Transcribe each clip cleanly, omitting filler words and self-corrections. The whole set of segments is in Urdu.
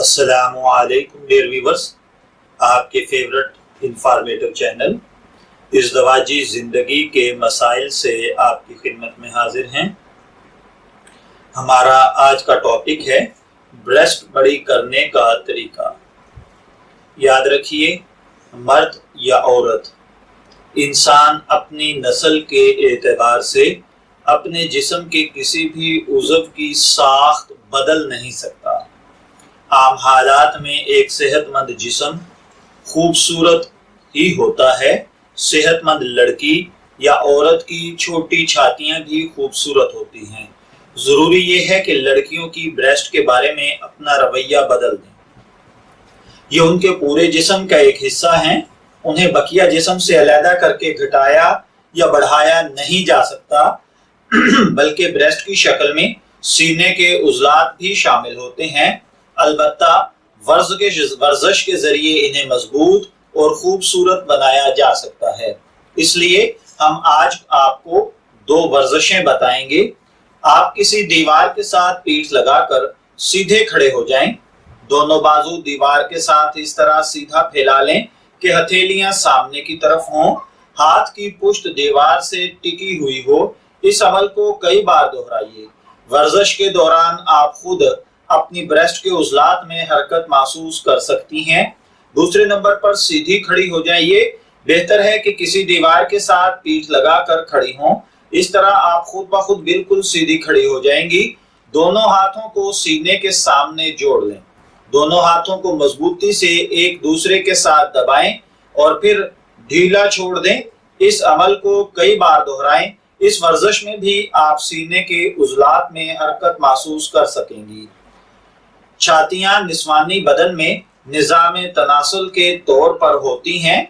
السلام علیکم ڈیئر ویورز، آپ کے فیورٹ انفارمیٹو چینل ازدواجی زندگی کے مسائل سے آپ کی خدمت میں حاضر ہیں۔ ہمارا آج کا ٹاپک ہے بریسٹ بڑی کرنے کا طریقہ۔ یاد رکھیے، مرد یا عورت، انسان اپنی نسل کے اعتبار سے اپنے جسم کے کسی بھی عضو کی ساخت بدل نہیں سکتا۔ عام حالات میں ایک صحت مند جسم خوبصورت ہی ہوتا ہے۔ صحت مند لڑکی یا عورت کی چھوٹی چھاتیاں بھی خوبصورت ہوتی ہیں۔ ضروری یہ ہے کہ لڑکیوں کی بریسٹ کے بارے میں اپنا رویہ بدل دیں۔ یہ ان کے پورے جسم کا ایک حصہ ہیں، انہیں بقیہ جسم سے علیحدہ کر کے گھٹایا یا بڑھایا نہیں جا سکتا، بلکہ بریسٹ کی شکل میں سینے کے عضلات بھی شامل ہوتے ہیں۔ البتہ ورزش کے ذریعے انہیں مضبوط اور خوبصورت بنایا جا سکتا ہے۔ اس لیے ہم آج آپ کو دو ورزشیں بتائیں گے۔ آپ کسی دیوار کے ساتھ پیٹھ لگا کر سیدھے کھڑے ہو جائیں۔ دونوں بازو دیوار کے ساتھ اس طرح سیدھا پھیلا لیں کہ ہتھیلیاں سامنے کی طرف ہوں، ہاتھ کی پشت دیوار سے ٹکی ہوئی ہو۔ اس عمل کو کئی بار دہرائیے۔ ورزش کے دوران آپ خود اپنی بریسٹ کے عضلات میں حرکت محسوس کر سکتی ہیں۔ دوسرے نمبر پر سیدھی کھڑی ہو جائیے۔ بہتر ہے کہ کسی دیوار کے ساتھ پیٹھ لگا کر کھڑی ہوں۔ اس طرح آپ خود بخود بالکل سیدھی کھڑی ہو جائیں گی۔ دونوں ہاتھوں کو سینے کے سامنے جوڑ لیں۔ دونوں ہاتھوں کو مضبوطی سے ایک دوسرے کے ساتھ دبائیں اور پھر ڈھیلا چھوڑ دیں۔ اس عمل کو کئی بار دہرائیں۔ اس ورزش میں بھی آپ سینے کے عضلات میں حرکت محسوس کر سکیں گی۔ چھاتیاں نسوانی بدن میں نظام تناسل کے طور پر ہوتی ہیں۔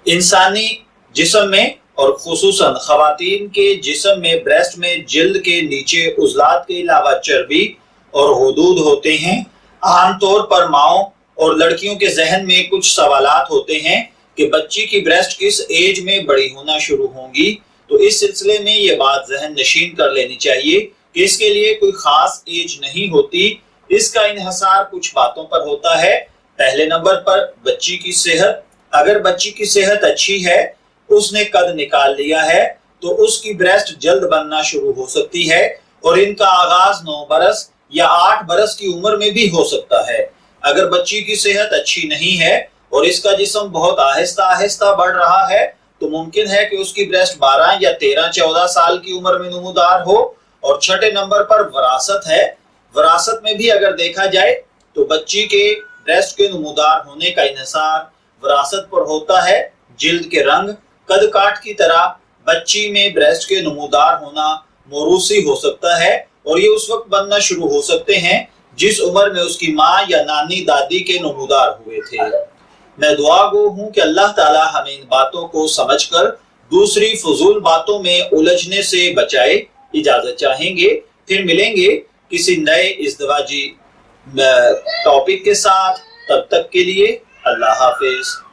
انسانی جسم میں اور خصوصاً خواتین کے جسم میں بریسٹ میں جلد کے نیچے عضلات کے علاوہ چربی اور غدود ہوتے ہیں۔ عام طور پر ماؤں اور لڑکیوں کے ذہن میں کچھ سوالات ہوتے ہیں کہ بچی کی بریسٹ کس ایج میں بڑی ہونا شروع ہوں گی، تو اس سلسلے میں یہ بات ذہن نشین کر لینی چاہیے کہ اس کے لیے کوئی خاص ایج نہیں ہوتی۔ اس کا انحصار کچھ باتوں پر ہوتا ہے۔ پہلے نمبر پر بچی کی صحت۔ اگر بچی کی صحت اچھی ہے، اس نے قد نکال لیا ہے، تو اس کی بریسٹ جلد بننا شروع ہو سکتی ہے اور ان کا آغاز 9 برس یا 8 برس کی عمر میں بھی ہو سکتا ہے۔ اگر بچی کی صحت اچھی نہیں ہے اور اس کا جسم بہت آہستہ آہستہ بڑھ رہا ہے، تو ممکن ہے کہ اس کی بریسٹ 12 یا 13 14 سال کی عمر میں نمودار ہو۔ اور چھٹے نمبر پر وراثت ہے۔ وراثت میں بھی اگر دیکھا جائے تو بچی کے بریسٹ کے نمودار ہونے کا انحصار وراثت پر ہوتا ہے۔ جلد کے رنگ، قد کاٹ کی طرح بچی میں بریسٹ کے نمودار ہونا موروثی ہو سکتا ہے، اور یہ اس وقت بننا شروع ہو سکتے ہیں جس عمر میں اس کی ماں یا نانی دادی کے نمودار ہوئے تھے۔ میں دعا گو ہوں کہ اللہ تعالی ہمیں ان باتوں کو سمجھ کر دوسری فضول باتوں میں الجھنے سے بچائے۔ اجازت چاہیں گے، پھر ملیں گے کسی نئے ازدواجی ٹاپک کے ساتھ۔ تب تک کے لیے اللہ حافظ۔